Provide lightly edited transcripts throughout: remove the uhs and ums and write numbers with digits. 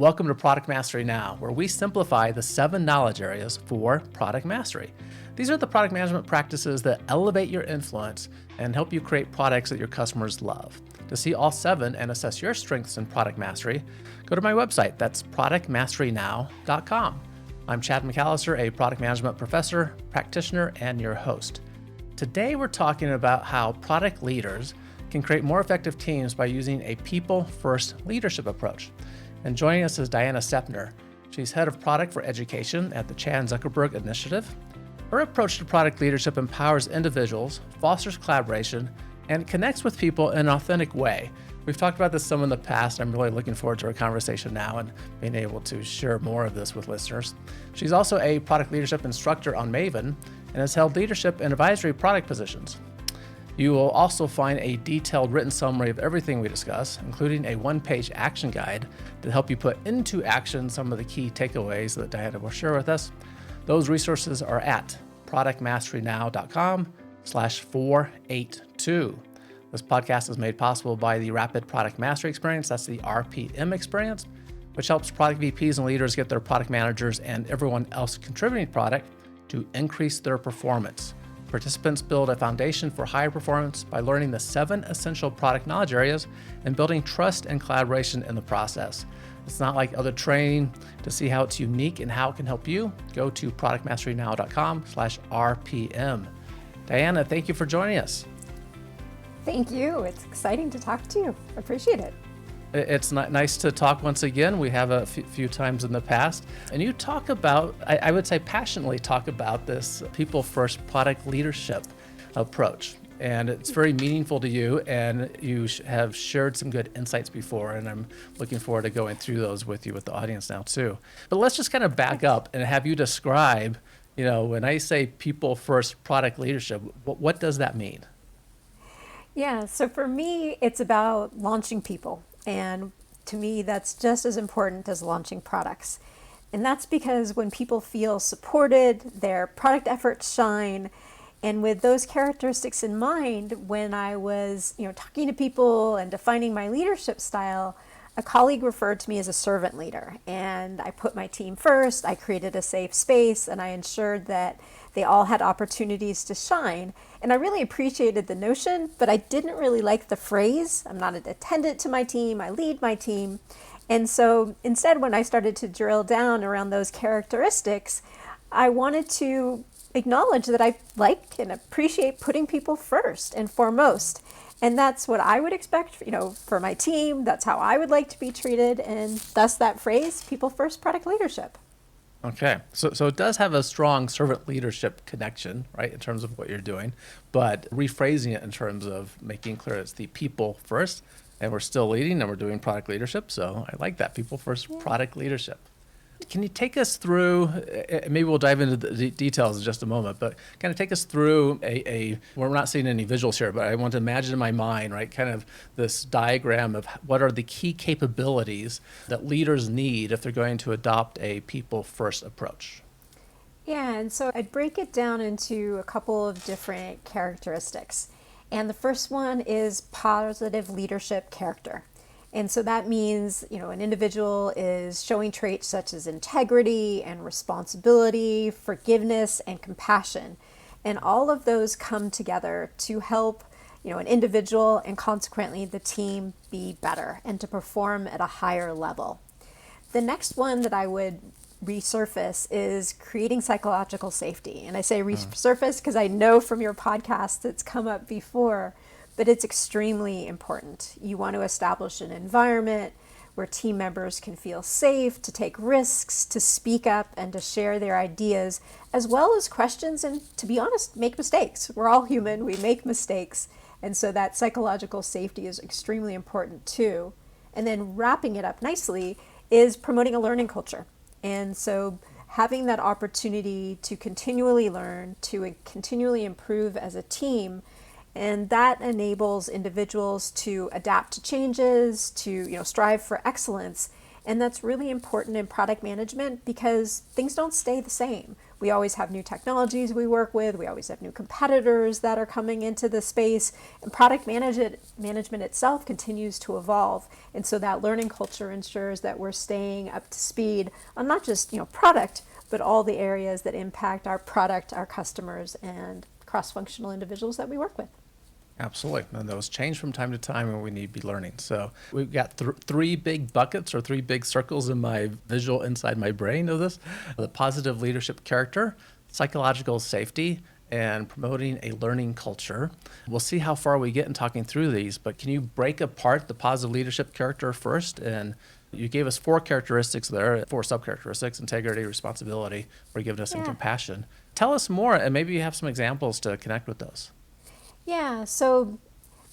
Welcome to Product Mastery Now, where we simplify the 7 knowledge areas for product mastery. These are the product management practices that elevate your influence and help you create products that your customers love. To see all 7 and assess your strengths in product mastery, go to my website. That's productmasterynow.com. I'm Chad McAllister, a product management professor, practitioner, and your host. Today, we're talking about how product leaders can create more effective teams by using a people-first leadership approach. And joining us is Diana Stepner. She's head of product for education at the Chan Zuckerberg Initiative. Her approach to product leadership empowers individuals, fosters collaboration, and connects with people in an authentic way. We've talked about this some in the past. I'm really looking forward to our conversation now and being able to share more of this with listeners. She's also a product leadership instructor on Maven and has held leadership and advisory product positions. You will also find a detailed written summary of everything we discuss, including a 1-page action guide to help you put into action some of the key takeaways that Diana will share with us. Those resources are at productmasterynow.com/482. This podcast is made possible by the Rapid Product Mastery Experience, that's the RPM experience, which helps product VPs and leaders get their product managers and everyone else contributing product to increase their performance. Participants build a foundation for higher performance by learning the 7 essential product knowledge areas and building trust and collaboration in the process. It's not like other training. To see how it's unique and how it can help you, go to productmasterynow.com/RPM. Diana, thank you for joining us. Thank you. It's exciting to talk to you. I appreciate it. It's nice to talk once again. We have a few times in the past. And you talk about, I would say passionately talk about this people-first product leadership approach. And it's very meaningful to you, and you have shared some good insights before, and I'm looking forward to going through those with you with the audience now too. But let's just kind of back up and have you describe, when I say people-first product leadership, what does that mean? Yeah, so for me, it's about launching people. And to me, that's just as important as launching products. And that's because when people feel supported, their product efforts shine. And with those characteristics in mind, when I was, talking to people and defining my leadership style, a colleague referred to me as a servant leader. And I put my team first, I created a safe space, and I ensured that they all had opportunities to shine. And I really appreciated the notion, but I didn't really like the phrase. I'm not an attendant to my team, I lead my team. And so instead, when I started to drill down around those characteristics, I wanted to acknowledge that I like and appreciate putting people first and foremost. And that's what I would expect, for my team. That's how I would like to be treated. And thus that phrase, people first product leadership. Okay, so it does have a strong servant leadership connection, right, in terms of what you're doing, but rephrasing it in terms of making clear it's the people first, and we're still leading and we're doing product leadership, so I like that, people first product leadership. Can you take us through, maybe we'll dive into the details in just a moment, but kind of take us through we're not seeing any visuals here, but I want to imagine in my mind, right, kind of this diagram of what are the key capabilities that leaders need if they're going to adopt a people-first approach. Yeah, and so I'd break it down into a couple of different characteristics. And the first one is positive leadership character. And so that means, an individual is showing traits such as integrity and responsibility, forgiveness, and compassion. And all of those come together to help, an individual and consequently the team be better and to perform at a higher level. The next one that I would resurface is creating psychological safety. And I say resurface because I know from your podcast it's come up before. But it's extremely important. You want to establish an environment where team members can feel safe to take risks, to speak up, and to share their ideas, as well as questions and, to be honest, make mistakes. We're all human, we make mistakes. And so that psychological safety is extremely important too. And then wrapping it up nicely is promoting a learning culture. And so having that opportunity to continually learn, to continually improve as a team, and that enables individuals to adapt to changes, to strive for excellence. And that's really important in product management because things don't stay the same. we always have new technologies we work with. We always have new competitors that are coming into the space. And product management itself continues to evolve. And so that learning culture ensures that we're staying up to speed on not just, product, but all the areas that impact our product, our customers, and cross-functional individuals that we work with. Absolutely. And those change from time to time, and we need to be learning. So we've got three big buckets or three big circles in my visual inside my brain of this: the positive leadership character, psychological safety, and promoting a learning culture. We'll see how far we get in talking through these, but can you break apart the positive leadership character first? And you gave us 4 characteristics there, 4 sub-characteristics: integrity, responsibility, forgiveness, and compassion. Tell us more, and maybe you have some examples to connect with those. Yeah, so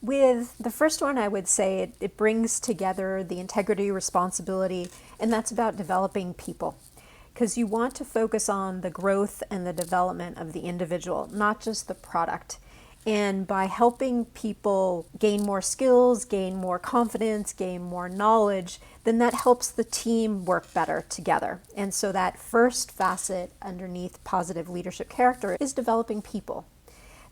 with the first one, I would say it brings together the integrity, responsibility, and that's about developing people. Because you want to focus on the growth and the development of the individual, not just the product. And by helping people gain more skills, gain more confidence, gain more knowledge, then that helps the team work better together. And so that first facet underneath positive leadership character is developing people.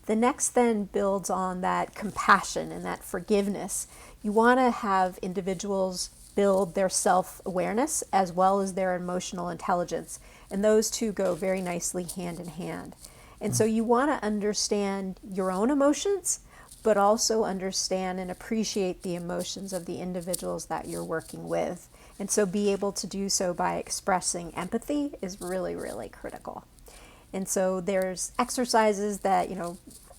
The next then builds on that compassion and that forgiveness. You want to have individuals build their self-awareness as well as their emotional intelligence. And those two go very nicely hand in hand. And so you want to understand your own emotions, but also understand and appreciate the emotions of the individuals that you're working with. And so be able to do so by expressing empathy is really, really critical. And so there's exercises that,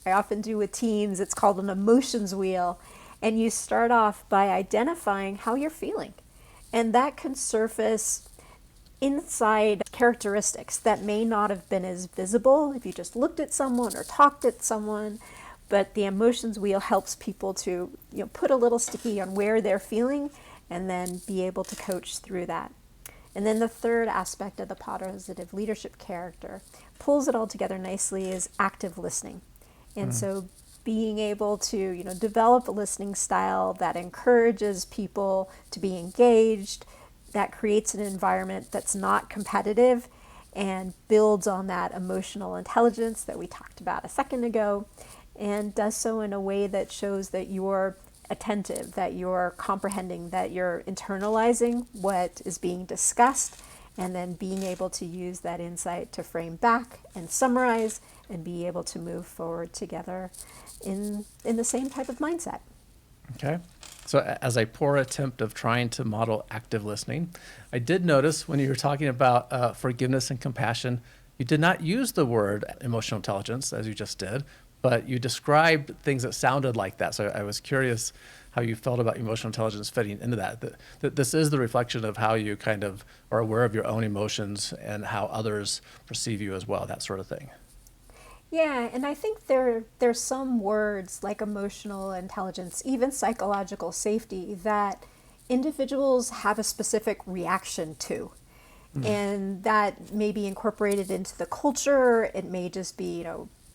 I often do with teams. It's called an emotions wheel. And you start off by identifying how you're feeling. And that can surface inside characteristics that may not have been as visible if you just looked at someone or talked at someone. But the emotions wheel helps people to, put a little sticky on where they're feeling and then be able to coach through that. And then the third aspect of the positive leadership character pulls it all together nicely is active listening. And so being able to, develop a listening style that encourages people to be engaged, that creates an environment that's not competitive and builds on that emotional intelligence that we talked about a second ago, and does so in a way that shows that you're attentive, that you're comprehending, that you're internalizing what is being discussed, and then being able to use that insight to frame back and summarize and be able to move forward together in the same type of mindset. Okay. So as a poor attempt of trying to model active listening, I did notice when you were talking about forgiveness and compassion, you did not use the word emotional intelligence as you just did, but you described things that sounded like that. So I was curious how you felt about emotional intelligence fitting into that. That this is the reflection of how you kind of are aware of your own emotions and how others perceive you as well, that sort of thing. Yeah, and I think there's some words like emotional intelligence, even psychological safety, that individuals have a specific reaction to. And that may be incorporated into the culture. It may just be,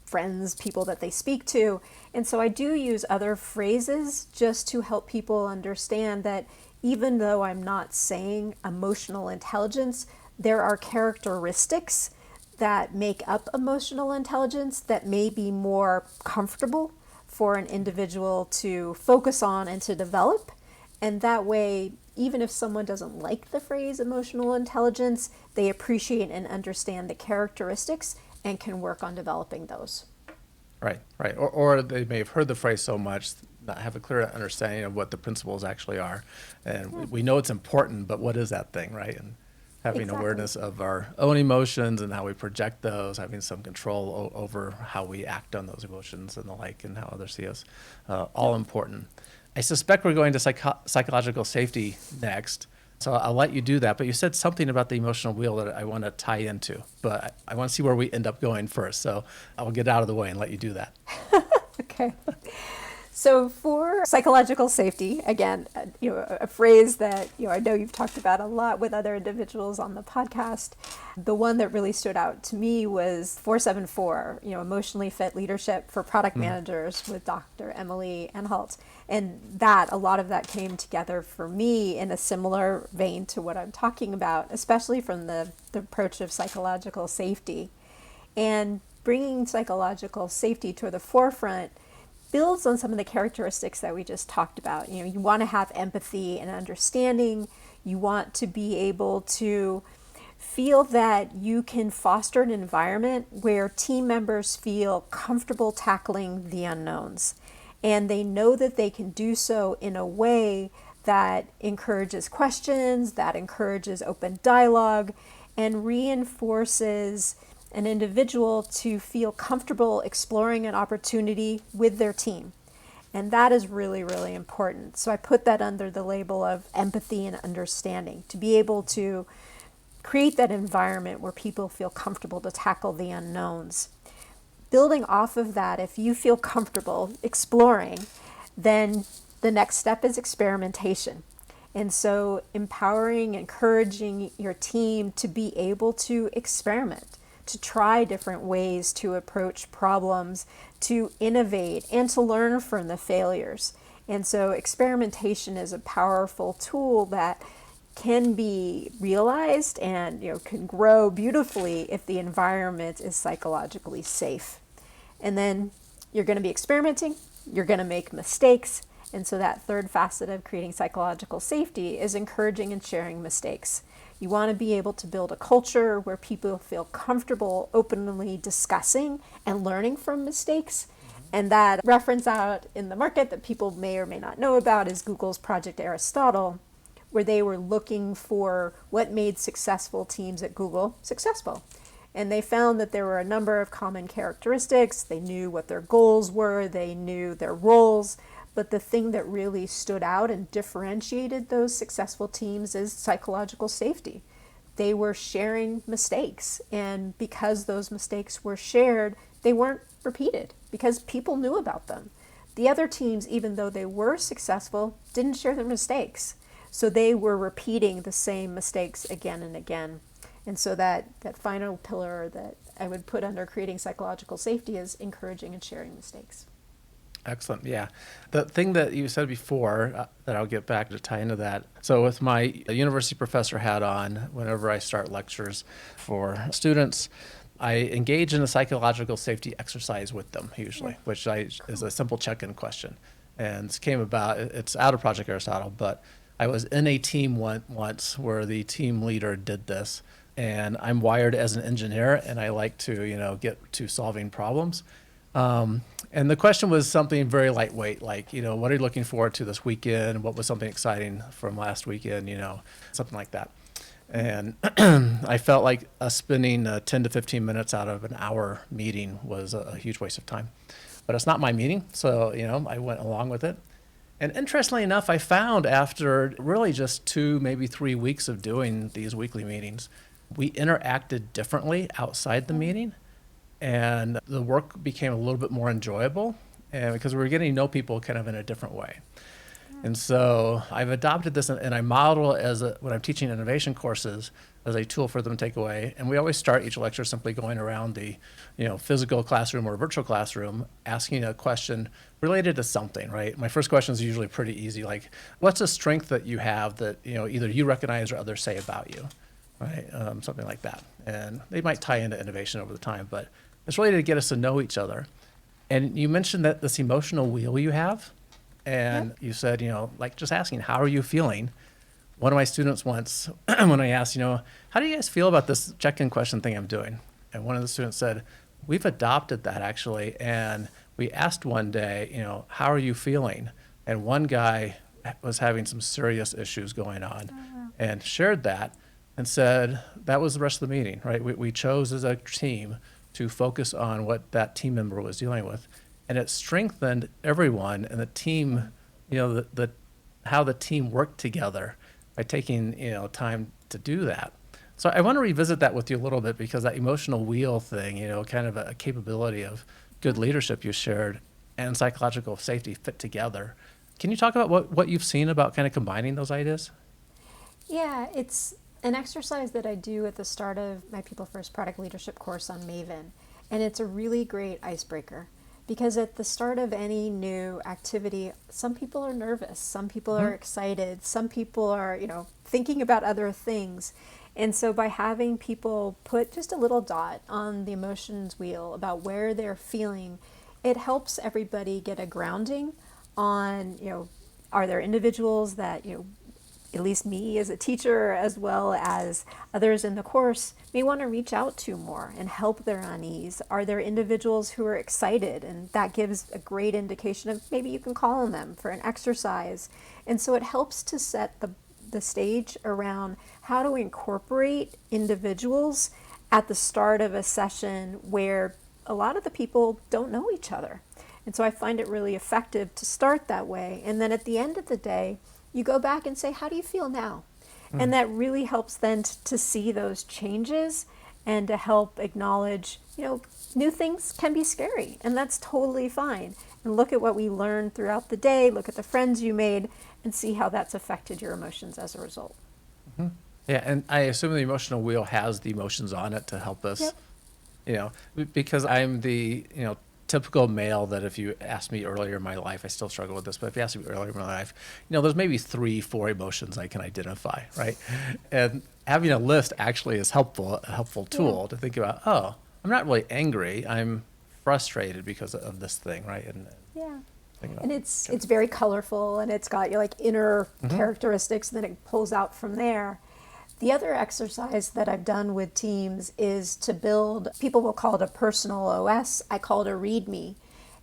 friends, people that they speak to. And so I do use other phrases just to help people understand that even though I'm not saying emotional intelligence, there are characteristics that make up emotional intelligence that may be more comfortable for an individual to focus on and to develop. And that way, even if someone doesn't like the phrase emotional intelligence, they appreciate and understand the characteristics and can work on developing those. Right. Or they may have heard the phrase so much, not have a clear understanding of what the principles actually are. And we know it's important, but what is that thing, right? And having awareness of our own emotions and how we project those, having some control over how we act on those emotions and the like, and how others see us, all important. I suspect we're going to psychological safety next, so I'll let you do that. But you said something about the emotional wheel that I want to tie into, but I want to see where we end up going first. So I'll get out of the way and let you do that. Okay. So for psychological safety, again, a phrase that I know you've talked about a lot with other individuals on the podcast. The one that really stood out to me was 474, emotionally fit leadership for product managers with Dr. Emily Enhalt. And a lot of that came together for me in a similar vein to what I'm talking about, especially from the approach of psychological safety. And bringing psychological safety to the forefront builds on some of the characteristics that we just talked about. You want to have empathy and understanding. You want to be able to feel that you can foster an environment where team members feel comfortable tackling the unknowns. And they know that they can do so in a way that encourages questions, that encourages open dialogue, and reinforces an individual to feel comfortable exploring an opportunity with their team. And that is really, really important. So I put that under the label of empathy and understanding, to be able to create that environment where people feel comfortable to tackle the unknowns. Building off of that, if you feel comfortable exploring, then the next step is experimentation. And so empowering, encouraging your team to be able to experiment, to try different ways to approach problems, to innovate, and to learn from the failures. And so experimentation is a powerful tool that can be realized and can grow beautifully if the environment is psychologically safe. And then you're going to be experimenting, you're going to make mistakes. And so that third facet of creating psychological safety is encouraging and sharing mistakes. You want to be able to build a culture where people feel comfortable openly discussing and learning from mistakes. And that reference out in the market that people may or may not know about is Google's Project Aristotle, where they were looking for what made successful teams at Google successful. And they found that there were a number of common characteristics. They knew what their goals were, they knew their roles, but the thing that really stood out and differentiated those successful teams is psychological safety. They were sharing mistakes, and because those mistakes were shared, they weren't repeated because people knew about them. The other teams, even though they were successful, didn't share their mistakes. So they were repeating the same mistakes again and again. And so that final pillar that I would put under creating psychological safety is encouraging and sharing mistakes. Excellent. Yeah. The thing that you said before that I'll get back to tie into that. So with my university professor hat on, whenever I start lectures for students, I engage in a psychological safety exercise with them usually, which is a simple check-in question. And it came about, it's out of Project Aristotle, but I was in a team once where the team leader did this. And I'm wired as an engineer, and I like to, get to solving problems. And the question was something very lightweight, like, what are you looking forward to this weekend? What was something exciting from last weekend? Something like that. And I felt like spending 10 to 15 minutes out of an hour meeting was a huge waste of time. But it's not my meeting, so, I went along with it. And interestingly enough, I found after really just 2, maybe 3 weeks of doing these weekly meetings, we interacted differently outside the meeting, and the work became a little bit more enjoyable, and because we were getting to know people kind of in a different way. And so I've adopted this, and I model it when I'm teaching innovation courses as a tool for them to take away. And we always start each lecture simply going around the physical classroom or virtual classroom, asking a question related to something, right? My first question is usually pretty easy, like, what's a strength that you have that either you recognize or others say about you? Right, something like that. And they might tie into innovation over the time, but it's really to get us to know each other. And you mentioned that this emotional wheel you have, and you said, like just asking, how are you feeling? One of my students once, when I asked, how do you guys feel about this check-in question thing I'm doing? And one of the students said, we've adopted that actually. And we asked one day, how are you feeling? And one guy was having some serious issues going on and shared that. And said that was the rest of the meeting, right? We chose as a team to focus on what that team member was dealing with, and it strengthened everyone and the team. How the team worked together by taking time to do that. So I want to revisit that with you a little bit because that emotional wheel thing, kind of a capability of good leadership you shared and psychological safety fit together. Can you talk about what you've seen about kind of combining those ideas? Yeah, it's an exercise that I do at the start of my People First Product Leadership course on Maven. And it's a really great icebreaker because at the start of any new activity, some people are nervous, some people are excited, some people are, thinking about other things. And so by having people put just a little dot on the emotions wheel about where they're feeling, it helps everybody get a grounding on, are there individuals that, at least me as a teacher, as well as others in the course, may want to reach out to more and help their unease? Are there individuals who are excited? And that gives a great indication of maybe you can call on them for an exercise. And so it helps to set the stage around how to incorporate individuals at the start of a session where a lot of the people don't know each other. And so I find it really effective to start that way. And then at the end of the day, you go back and say, how do you feel now? And that really helps then to see those changes and to help acknowledge, new things can be scary, and that's totally fine. And look at what we learned throughout the day, look at the friends you made, and see how that's affected your emotions as a result. Yeah, and I assume the emotional wheel has the emotions on it to help us, because I'm the, typical male that if you asked me earlier in my life, I still struggle with this, but if you asked me earlier in my life, there's maybe 3-4 emotions I can identify, right? And having a list actually is a helpful tool to think about, oh, I'm not really angry, I'm frustrated because of this thing, right? And it's very colorful, and it's got your inner characteristics, and then it pulls out from there. The other exercise that I've done with teams is to build, people will call it a personal OS, I call it a README.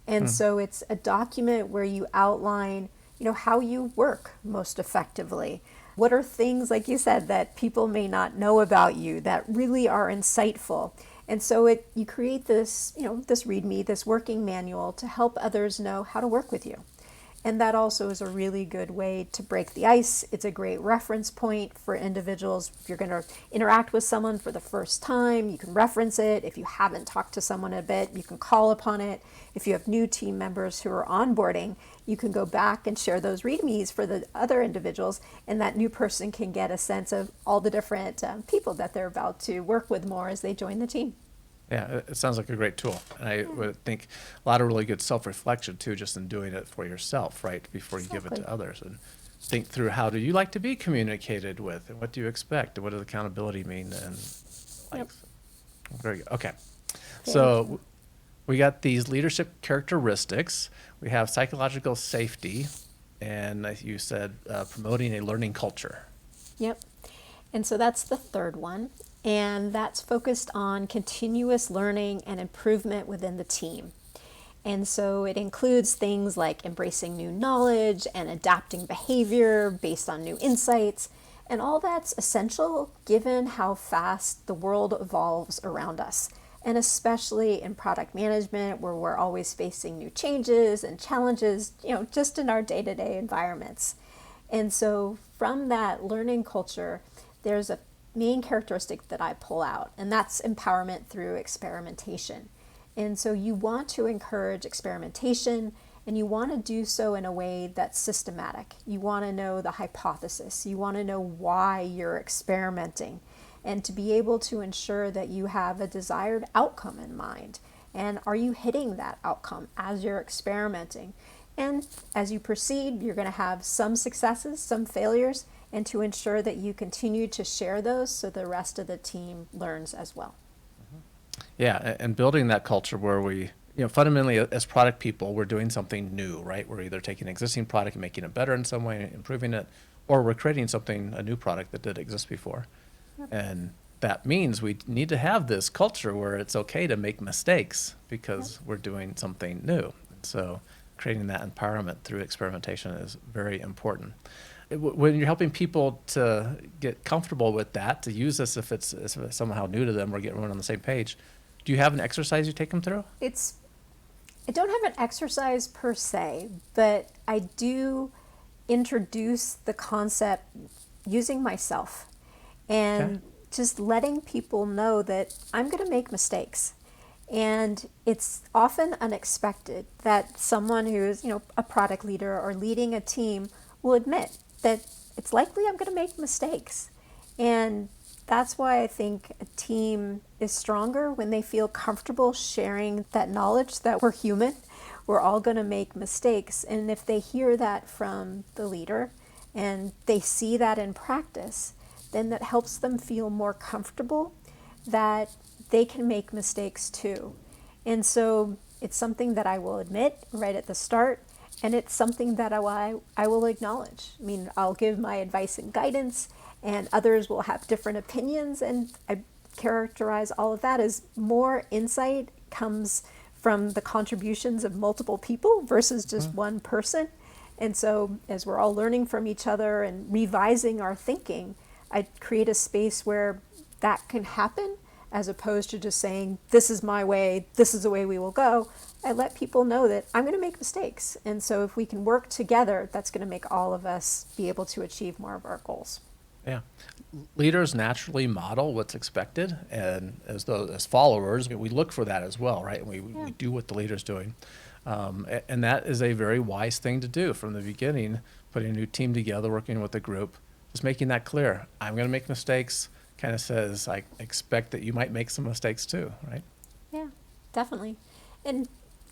And so it's a document where you outline, how you work most effectively. What are things, like you said, that people may not know about you that really are insightful? And so you create this, this README, this working manual to help others know how to work with you. And that also is a really good way to break the ice. It's a great reference point for individuals. If you're going to interact with someone for the first time, you can reference it. If you haven't talked to someone a bit, you can call upon it. If you have new team members who are onboarding, you can go back and share those READMEs for the other individuals, and that new person can get a sense of all the different people that they're about to work with more as they join the team. Yeah, it sounds like a great tool. And I would think a lot of really good self-reflection too, just in doing it for yourself, right, before you give it to others. And think through, how do you like to be communicated with, and what do you expect, and what does accountability mean? And very good. Okay. So we got these leadership characteristics. We have psychological safety, and you said promoting a learning culture. Yep. And so that's the third one. And that's focused on continuous learning and improvement within the team. And so it includes things like embracing new knowledge and adapting behavior based on new insights. And all that's essential given how fast the world evolves around us. And especially in product management, where we're always facing new changes and challenges, just in our day-to-day environments. And so from that learning culture, there's a main characteristic that I pull out, and that's empowerment through experimentation. And so you want to encourage experimentation, and you want to do so in a way that's systematic. You want to know the hypothesis. You want to know why you're experimenting, and to be able to ensure that you have a desired outcome in mind. And are you hitting that outcome as you're experimenting? And as you proceed, you're going to have some successes, some failures, and to ensure that you continue to share those so the rest of the team learns as well. Yeah, and building that culture where we, fundamentally as product people, we're doing something new, right? We're either taking an existing product and making it better in some way, improving it, or we're creating a new product that did exist before. And that means we need to have this culture where it's okay to make mistakes because we're doing something new. So creating that empowerment through experimentation is very important. When you're helping people to get comfortable with that, to use this if it's somehow new to them or get everyone on the same page, do you have an exercise you take them through? I don't have an exercise per se, but I do introduce the concept using myself and just letting people know that I'm going to make mistakes. And it's often unexpected that someone who is, a product leader or leading a team will admit that it's likely I'm going to make mistakes. And that's why I think a team is stronger when they feel comfortable sharing that knowledge that we're human We're all going to make mistakes. And if they hear that from the leader and they see that in practice, then that helps them feel more comfortable that they can make mistakes too. And so it's something that I will admit right at the start, and it's something that I will acknowledge. I mean, I'll give my advice and guidance, and others will have different opinions, and I characterize all of that as more insight comes from the contributions of multiple people versus just one person. And so as we're all learning from each other and revising our thinking, I create a space where that can happen, as opposed to just saying, this is my way, this is the way we will go. I let people know that I'm going to make mistakes. And so if we can work together, that's going to make all of us be able to achieve more of our goals. Yeah. Leaders naturally model what's expected, and as followers, we look for that as well, right? And we do what the leader's doing. And that is a very wise thing to do from the beginning, putting a new team together, working with a group, just making that clear. I'm going to make mistakes. Kind of says, I expect that you might make some mistakes too, right? Yeah, definitely. And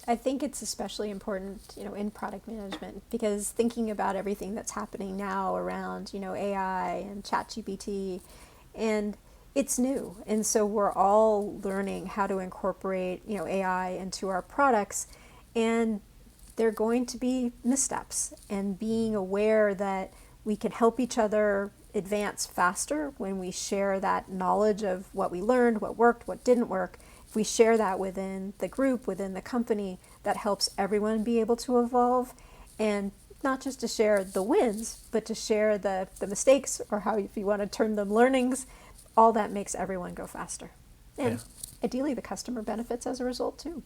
I think it's especially important, in product management, because thinking about everything that's happening now around, AI and ChatGPT, and it's new. And so we're all learning how to incorporate, AI into our products, and there are going to be missteps, and being aware that we can help each other advance faster when we share that knowledge of what we learned, what worked, what didn't work. If we share that within the group, within the company, that helps everyone be able to evolve, and not just to share the wins, but to share the mistakes, or how, if you want to term them, learnings. All that makes everyone go faster. And ideally the customer benefits as a result too.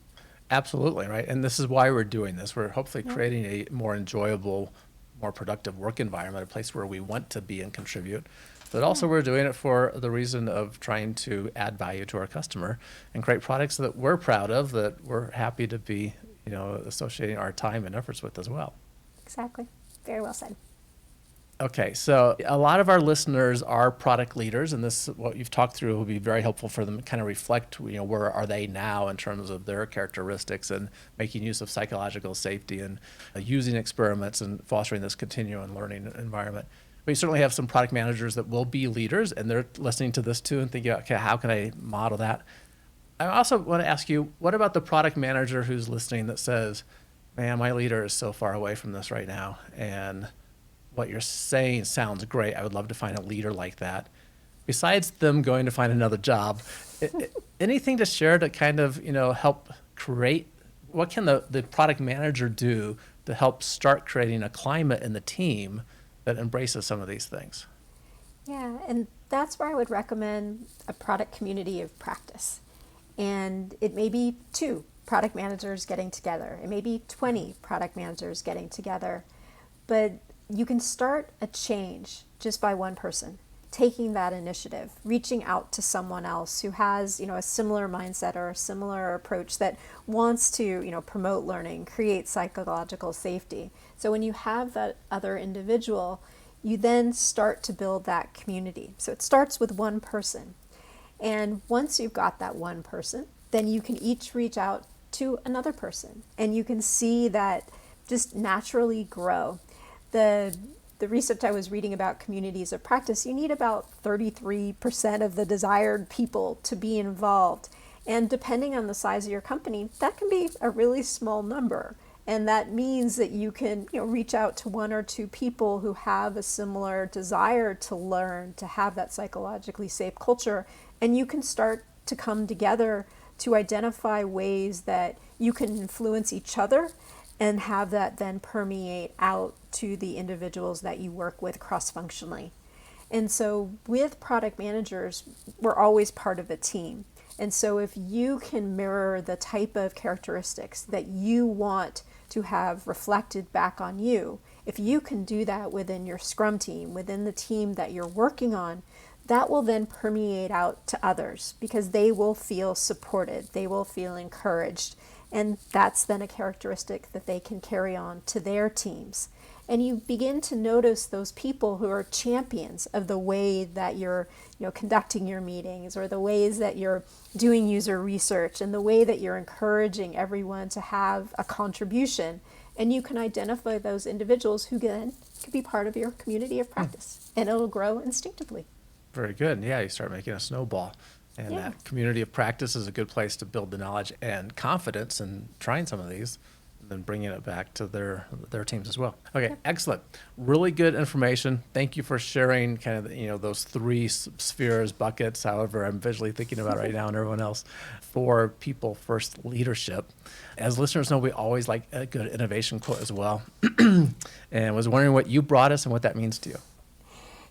Absolutely, right? And this is why we're doing this. We're hopefully creating a more enjoyable, more productive work environment, a place where we want to be and contribute. But also we're doing it for the reason of trying to add value to our customer and create products that we're proud of, that we're happy to be, associating our time and efforts with as well. Exactly. Very well said. Okay, so a lot of our listeners are product leaders, and this, what you've talked through, will be very helpful for them to kind of reflect, where are they now in terms of their characteristics, and making use of psychological safety, and using experiments and fostering this continuing learning environment. We certainly have some product managers that will be leaders, and they're listening to this too and thinking, okay, how can I model that? I also want to ask you, what about the product manager who's listening that says, man, my leader is so far away from this right now, and what you're saying sounds great. I would love to find a leader like that. Besides them going to find another job, anything to share to kind of, help create, what can the product manager do to help start creating a climate in the team that embraces some of these things? Yeah, and that's where I would recommend a product community of practice. And it may be 2 product managers getting together. It may be 20 product managers getting together. But you can start a change just by one person, taking that initiative, reaching out to someone else who has, a similar mindset or a similar approach, that wants to, promote learning, create psychological safety. So when you have that other individual, you then start to build that community. So it starts with one person. And once you've got that one person, then you can each reach out to another person, and you can see that just naturally grow. The research I was reading about communities of practice, you need about 33% of the desired people to be involved. And depending on the size of your company, that can be a really small number. And that means that you can, reach out to 1 or 2 people who have a similar desire to learn, to have that psychologically safe culture. And you can start to come together to identify ways that you can influence each other, and have that then permeate out to the individuals that you work with cross-functionally. And so with product managers, we're always part of a team. And so if you can mirror the type of characteristics that you want to have reflected back on you, if you can do that within your Scrum team, within the team that you're working on, that will then permeate out to others, because they will feel supported, they will feel encouraged. And that's then a characteristic that they can carry on to their teams. And you begin to notice those people who are champions of the way that you're conducting your meetings, or the ways that you're doing user research, and the way that you're encouraging everyone to have a contribution. And you can identify those individuals who then could be part of your community of practice, and it'll grow instinctively. Very good. Yeah, you start making a snowball. And that community of practice is a good place to build the knowledge and confidence in trying some of these, and then bringing it back to their teams as well. Okay, excellent. Really good information. Thank you for sharing kind of, those three spheres, buckets, however I'm visually thinking about right now, and everyone else, for people first leadership. As listeners know, we always like a good innovation quote as well. And was wondering what you brought us and what that means to you.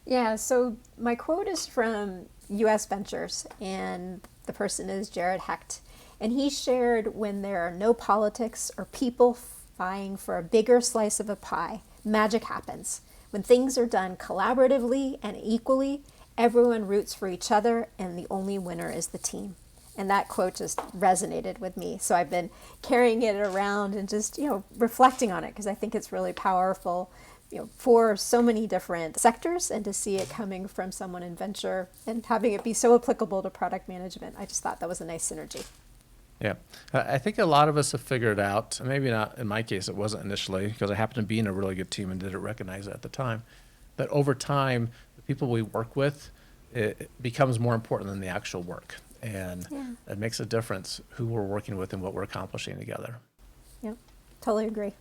Yeah, so my quote is from U.S. Ventures, and the person is Jared Hecht. And he shared, when there are no politics or people vying for a bigger slice of a pie, magic happens. When things are done collaboratively and equally, everyone roots for each other, and the only winner is the team. And that quote just resonated with me. So I've been carrying it around and just, reflecting on it, because I think it's really powerful, for so many different sectors, and to see it coming from someone in venture and having it be so applicable to product management. I just thought that was a nice synergy. Yeah, I think a lot of us have figured out, maybe not in my case, it wasn't initially, because I happened to be in a really good team and didn't recognize it at the time, that over time, the people we work with, it becomes more important than the actual work. And it makes a difference who we're working with and what we're accomplishing together. Yep, totally agree.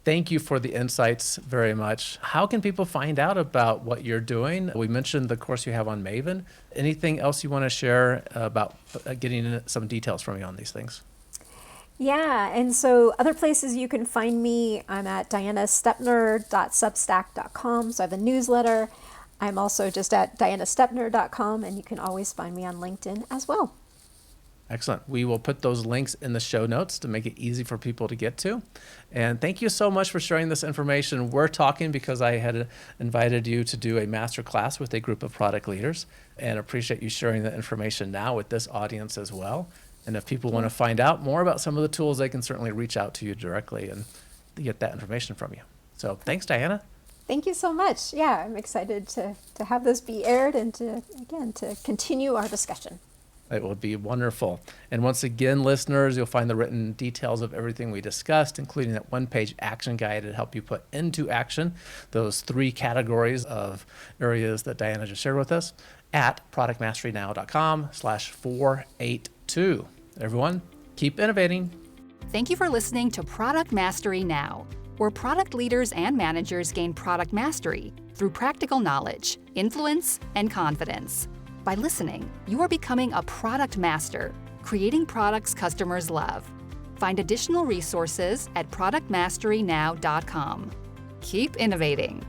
Thank you for the insights very much. How can people find out about what you're doing? We mentioned the course you have on Maven. Anything else you want to share about getting some details from you on these things? Yeah, and so other places you can find me, I'm at dianastepner.substack.com. So I have a newsletter. I'm also just at dianastepner.com, and you can always find me on LinkedIn as well. Excellent. We will put those links in the show notes to make it easy for people to get to. And thank you so much for sharing this information. We're talking because I had invited you to do a master class with a group of product leaders, and appreciate you sharing the information now with this audience as well. And if people want to find out more about some of the tools, they can certainly reach out to you directly and get that information from you. So thanks, Diana. Thank you so much. Yeah, I'm excited to have this be aired and to continue our discussion. It will be wonderful. And once again, listeners, you'll find the written details of everything we discussed, including that one-page action guide to help you put into action those three categories of areas that Diana just shared with us, at productmasterynow.com/482. Everyone, keep innovating. Thank you for listening to Product Mastery Now, where product leaders and managers gain product mastery through practical knowledge, influence, and confidence. By listening, you are becoming a product master, creating products customers love. Find additional resources at productmasterynow.com. Keep innovating.